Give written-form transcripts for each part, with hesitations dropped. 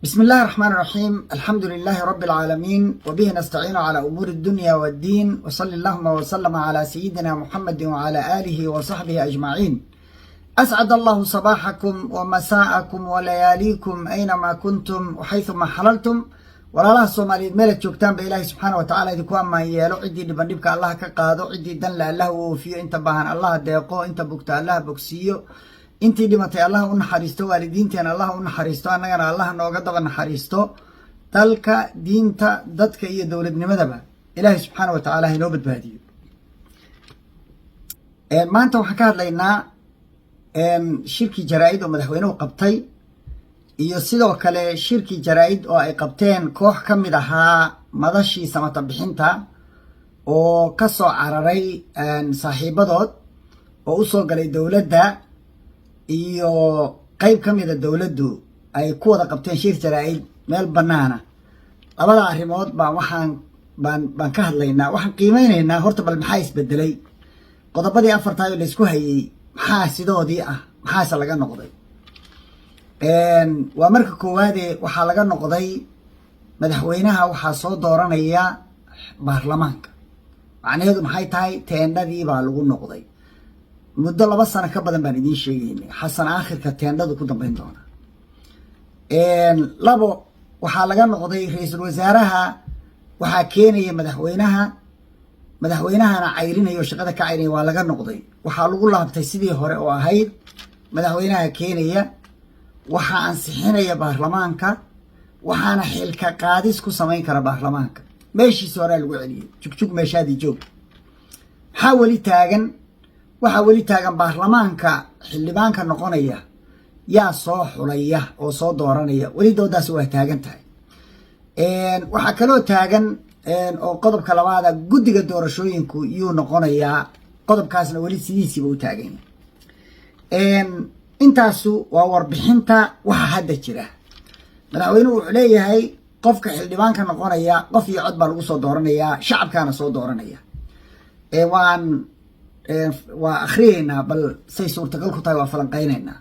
بسم الله الرحمن الرحيم. الحمد لله رب العالمين، وبه نستعين على أمور الدنيا والدين، وصلى اللهم وسلم على سيدنا محمد وعلى آله وصحبه أجمعين. أسعد الله صباحكم ومساءكم ولياليكم أينما كنتم وحيثما حللتم. ولا الله الصوماليين ميلك جوجتان بإلهي سبحانه وتعالى يدكوان ما يالو عدي دبندبك الله كقادو عدي دن الله وفيو انت باهن الله ديقو انت بوكتا الله بوكسيو intii dhimatay Allah u naxariisto, waalidiinteena Allah u naxariisto, annagana Allah nooga daba naxariisto, dalka diinta dadka iyo dawladnimadaba Ilaahay subhanahu wa ta'ala inoo badbaadiyo. maanta waxaan ka hadlaynaa shirki jaraa'id oo madaxweynuhu qabtay iyo sidoo kale shirki jaraa'id oo ay qabteen koox ka mid ahaa madashii samata bixinta oo ka soo cararay saaxiibadood oo u soo galay dawladda iyo qayb ka mid ah dawladdu ay ku wada qabteen shir jaraa'id meel banaana. labada arrimood baan ka hadlaynaa. waxaan qiimeynaynaa horta bal maxaa isbedelay, qodobadii afartaay la isku hayay maxaa sidoodii ah, maxaase laga noqday. waa marka koowaade waxaa laga noqday madaxweynaha waxaa soo dooranaya baarlamaanka. macnaheedu maxay tahay? teendhadii baa lagu noqday. muddo 2 sano ka badan baan idiin sheegaynay xasan aakhirka teendhadu ku dambeyn doona. labo waxaa laga noqday ra'iisul wasaaraha waxaa keenaya madaxweynahana cayrinayo shaqada ka cayrinayo waa laga noqday. waxaa lagu laabtay sidii hore oo ahayd madaxweynaha keenaya waxaa ansixinaya baarlamaanka, waxaana xilka qaadis ku samayn kara baarlamaanka. meeshiisa hore lagu celiyay jugjug meeshaadii joog. maxaa weli taagan? waxaa weli taagan baarlamaanka xildhibaanka noqonaya yaa soo xulaya oo soo dooranaya. weli doodaas waa taagan tahay. waxaa kaloo taagan oo qodobka labaada guddiga doorashooyinku yuu noqonayaa. qodobkaasna weli sidiisiiba u taagan yahay. intaasu waa warbixinta waxa hadda jira. madaxweynuhu wuxuu leeyahay qofka xildhibaanka noqonaya qof iyo cod baa lagu soo dooranayaa, shacabkaana soo dooranaya. waa akhriyeynaa bal say suurtagal ku tahay, waa falanqaynaynaa.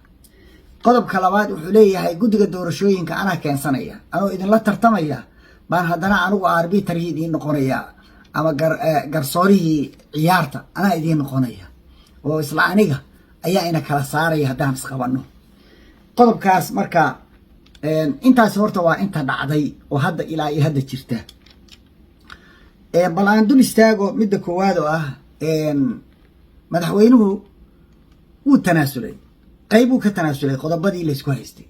qodobka labaad wuxuu leeyahay guddiga doorashooyinka anaa keensanaya, anoo idinla tartamaya baan haddana anigu arbitarihii idiin noqonaya ama garsoorihii ciyaarta anaa idiin noqonaya oo isla aniga ayaa ina kala saaraya haddaan isqabanno. qodobkaas marka intaas horta waa inta dhacday oo hadda ilaa iyo hadda jirta. bal aan dul istaago midda koowaad oo ah madaxweynuhu wuu tanaasulay, qaybuu ka tanaasulay qodobadii la isku haystay,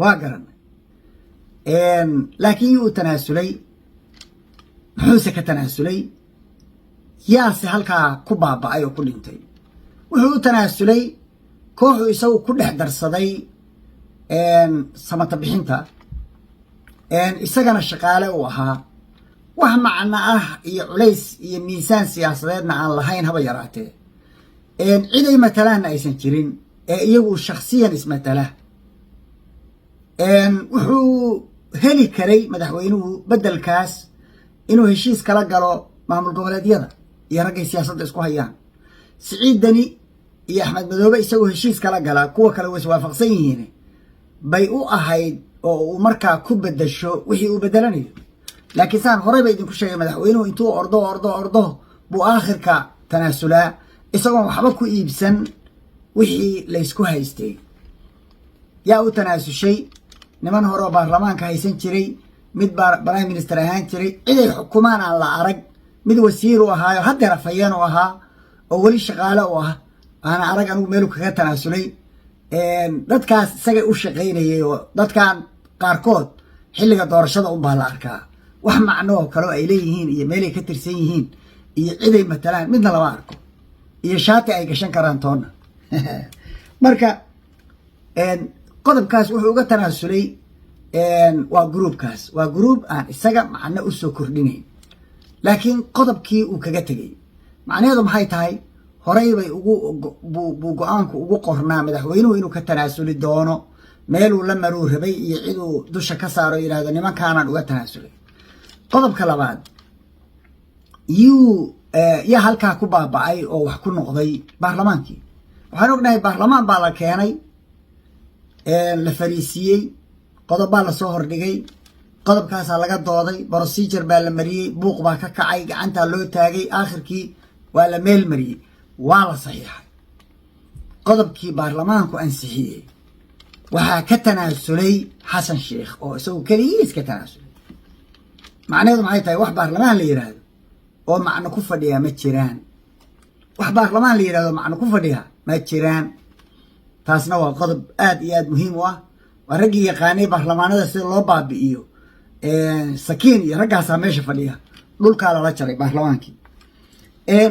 waa garanay. laakiin yuu tanaasulay, muxuuse ka tanaasulay, yaase halkaa ku baaba'ay oo ku dhintay. wuxuu u tanaasulay kooxuu isagu ku dhex darsaday samata bixinta, isagana shaqaale uu ahaa, wax macno ah iyo culays iyo miisaan siyaasadeedna aan lahayn haba yaraatee. cid ay matalaanna aysan jirin ee iyagu shakhsiyan ismatala. wuxuu heli karay madaxweynuhu beddelkaas inuu heshiis kala galo maamul goboleedyada iyo raggay siyaasadda isku hayaan. Siciid Dani iyo Axmed Madoobe isagoo heshiis kala gala, kuwa kale way iswaafaqsan yihiin, bay u ahayd oo uu markaa ku beddesho wixii uu beddelanayo. laakiin saan horey ba idinku sheegay madaxweynuhu intuu ordo buu aakhirka tanaasulaa isagoon waxba ku iibsan wixii la isku haystay. yaa u tanaasushay niman hore oo baarlamaanka haysan jiray, mid prime minister ahaan jiray, ciday xukumaan aan la arag, mid wasiir u ahaayo haddeer afhayeen u ahaa oo weli shaqaale u ah aana arag anigu meelu kaga tanaasulay. dadkaas isagay u shaqaynayay oo dadkan qaarkood xilliga doorashada unbaa la arkaa. wax macno oo kale ay leeyihiin iyo meelay ka tirsan yihiin iyo ciday matalaan midna lama arko, iyo shaati ay gashan karaan toonna. marka qodobkaas wuxuu uga tanaasulay waa gruubkaas, waa gruub aan isaga macno u soo kordhinayn. laakiin qodobkii uu kaga tegay macnaheedu maxay tahay? horey bay buu go-aanku ugu qornaa madaxweynuhu inuu ka tanaasuli doono, meeluu la maruu rabay iyo ciduu dusha ka saaro yidhahdo nimankaanaan uga tanaasulay. qodobka labaad yaa halkaa ku baaba'ay oo wax ku noqday baarlamaankii. waxaan ognahay baarlamaan baa la keenay, la fariisiiyey, qodobbaa la soo hordhigay qodobkaasaa laga dooday procedure baa la mariyey buuq baa ka kacay gacantaa loo taagay aakhirkii waa la meel mariyey waa la saxiixay qodobkii baarlamaanku ansixiyey waxaa ka tanaasulay xasan sheekh oo isagu keligiis ka tanaasulay macnaheedu maxay tahay wax baarlamaan la yidhaahdo oo macno ku fadhiya ma jiraan wax baarlamaan la yidhahdo macno ku fadhiya ma jiraan taasna waa qodob aad iyo aad muhiim u ah waa raggii yaqaanay baarlamaanada sida loo baabi'iyo sakiin iyo raggaasaa meesha fadhiya dhulkaa lala jaray baarlamaankii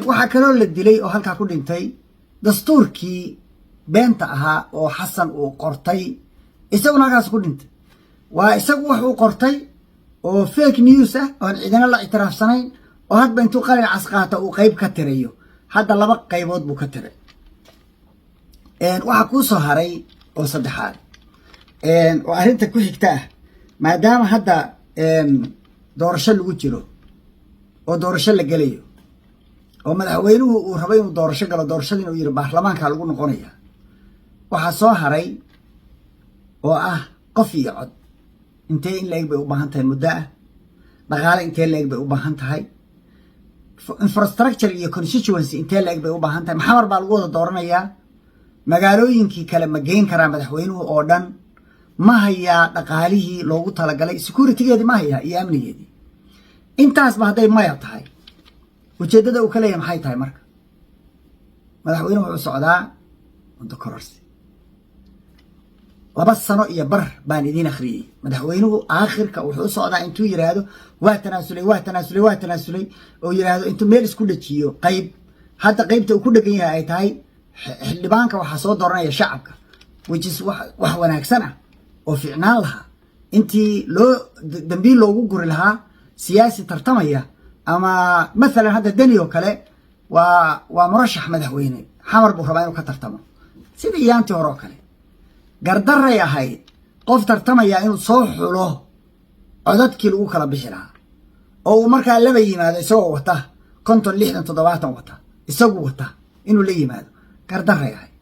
waxaa kaloo la dilay oo halkaa ku dhintay dastuurkii beenta ahaa oo xasan uu qortay isaguna halkaas ku dhintay waa isagu wax uu qortay oo fake news ah oon ciidana la ictiraafsanayn oo hadba intuu qalin casqaata uu qayb ka tirayo hadda 2 qaybood buu ka tiray waxaa kuu soo haray oo saddexaad oo arrinta ku xigta ah maadaama hadda doorasho lagu jiro oo doorasho la gelayo oo madaxweynuhu uu rabay inuu doorasho galo doorashadii inuu yiri baarlamaanka lagu noqonaya waxaa soo haray oo ah qof iyo cod intee in leeg bay u baahan tahay muddo ah dhaqaale intee leeg bay u baahan tahay infrastructure iyo constituency intee leeg bay u baahan tahay maxamar baa lagu wada dooranayaa magaalooyinkii kale ma geyn karaa madaxweynuhu oo dhan ma hayaa dhaqaalihii loogu talagalay securitygeedii ma hayaa iyo amnigeedii intaasba hadday maya tahay ujeeddada uu ka leeyahay maxay tahay marka madaxweynuhu wuxuu socdaa muddo kororsi 2 sano iyo bar baan idiin akhriyey madaxweynuhu aakhirka wuxuu socdaa intuu yiraahdo waa tanaasulay oo yiraahdo intuu meel isku dhajiyo qayb hadda qaybta uu ku dhagan yahay ay tahay xildhibaanka waxaa soo dooranaya shacabka which is wax wanaagsan ah oo fiicnaan lahaa intii loo dambiil loogu guri lahaa siyaasi tartamaya ama maalan hadda dani oo kale waa murashax madaxweyne xamar buu rabaa inuu ka tartamo sida iyaantii hore oo kale gardaray ahayd qof tartamaya inuu soo xulo codadkii lagu kala bixi lahaa oo uu markaa laba yimaado isagoo wata 50 60 70 wata isagu wata inuu la yimaado gardaray ahayd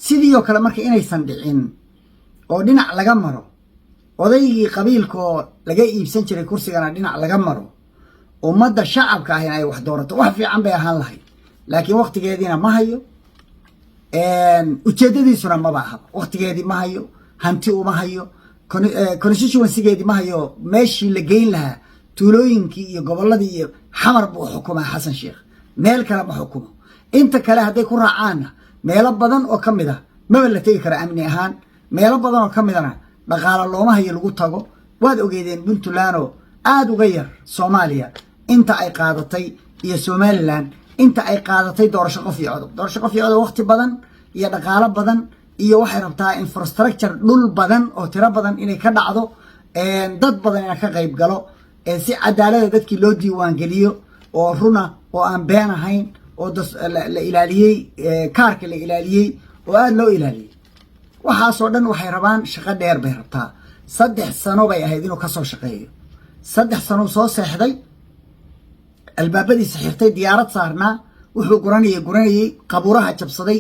sidii oo kale marka inaysan dhicin oo dhinac laga maro odaygii qabiilka oo laga iibsan jiray kursigana dhinac laga maro ummadda shacabka ah in ay wax doorato wax fiican bay ahaan lahayd laakiin waqtigeediina ma hayo ujeedadiisuna maba aha waqtigeedii ma hayo hanti uma hayo constituencygeedii ma hayo meeshii la geyn lahaa tuulooyinkii iyo gobolladii iyo xamar buu xukumaa xasan sheekh meel kale ma xukumo inta kale hadday ku raacaanna meelo badan oo ka mid ah maba la tegi kara amni ahaan meelo badan oo ka midana dhaqaale looma hayo lagu tago waad ogeedeen puntland oo aad uga yar soomaaliya inta ay qaadatay iyo somaliland inta ay qaadatay doorasho qof iyo codub waqti badan iyo dhaqaale badan iyo waxay rabtaa infrastructure dhul badan oo tiro badan inay ka dhacdo dad badan inay ka qayb galo si cadaalada dadkii loo diiwaan geliyo oo runa oo aan been ahayn oo la ilaaliyey kaarka la ilaaliyey oo aad loo ilaaliyey waxaasoo dhan waxay rabaan shaqo dheer bay rabtaa 3 sano bay ahayd inuu ka soo shaqeeyo 3 sano soo seexday albaabadiisa xirtay diyaarad saarnaa wuxuu guranayay qabuuraha jabsaday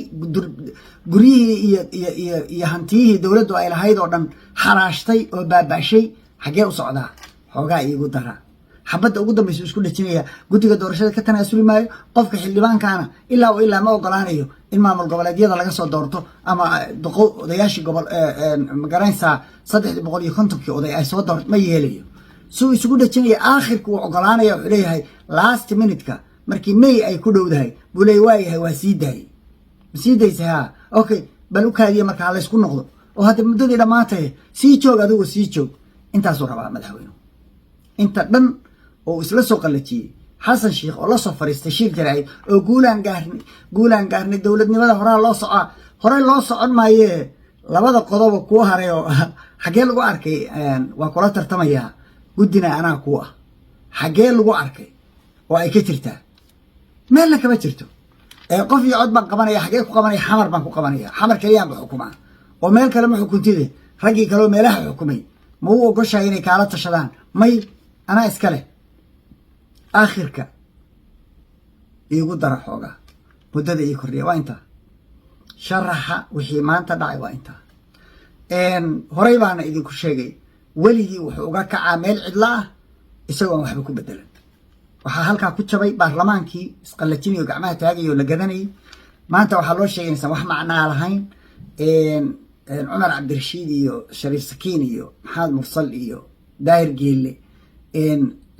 guryihii iyo hantiyihii dowladdu ay lahayd oo dhan xaraashtay oo baaba'shay xaggee u socdaa xoogaa iigu dara xabadda ugu dambaysa isku dhajinaya guddiga doorashada ka tanaasuli maayo qofka xildhibaankaana ilaa ma ogolaanayo in maamul goboleedyada laga soo doorto ama odayaashii gobol magaranaysaa 350kii oday ay soo doorto ma yeelayo suu isugu dhajinaya aakhirka uu ogolaanaya wuxuu leeyahay last minute-ka markii may ay ku dhowdahay buu leeyahay waayahay waa sii daayey ma sii daysay haa okay bal u kaadiya marka ha laysku noqdo oo hadda muddadii dhammaatay sii joog adigu sii joog intaasuu rabaa madaxweynuhu inta dhan oo isla soo qalajiyey xasan sheekh oo la soo fariistay shir jaraa'id oo guulaan gaarnay dowladnimada hore loo socon maayee 2 qodob kuwa haray oo xaggee lagu arkay waa kula tartamayaa guddina anaa ku ah xaggee lagu arkay oo ay ka jirtaa meelna kama jirto qof iyo cod baan qabanaya xaggee ku qabanaya xamar baan ku qabanaya xamar keliyaan ba xukumaa oo meel kale ma xukuntide raggii kale oo meelaha xukumay ma u ogoshahay inay kaala tashadaan may anaa iska leh aakhirka iigu dara xoogaa muddada ii kordhiya waa intaa sharaxa wixii maanta dhacay waa intaa horey baana idinku sheegay weligii wuxuu uga kacaa meel cidla ah isagoon waxba ku bedelan waxaa halkaa ku jabay baarlamaankii isqallajinayo gacmaha taagayo la gadanayay maanta waxaa loo sheegay inaysan wax macnaa lahayn cumar cabdirashiid iyo shariif sakiin iyo maxamed mursal iyo daahir geelle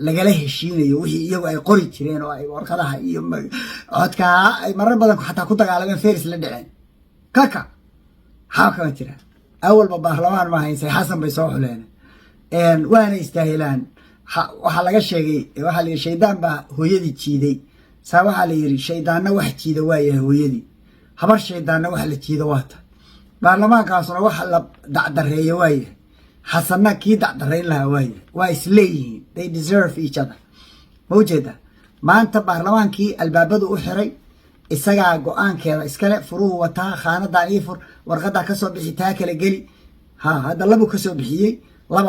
lagala heshiinayo wixii iyagu ay qori jireen oo ay warqadaha iyo codkaa ay marar badan xataa ku dagaalameen feris la dhaceen kaka xaa kama jiraan awalba baarlamaan ma haysay xasan bay soo xuleen waana istaahilaan waxaa laga sheegay waxaa la yidhi shaydaan baa hooyadii jiiday saa waxaa la yidhi shaydaanna wax jiida waayahay hooyadii habar shaydaanna wax la jiida waata baarlamaankaasuna wax la dacdareeya waayahay xasanna kii dacdarayn lahaa waayahay waa isleeyihiin they deserve each other ma ujeeda maanta baarlamaankii albaabadu u xiray isagaa go-aankeeda iskale furuhu wataa khaanadan ii fur warqadaa kasoo bixi taa kala geli hadda labu kasoo bixiyey laba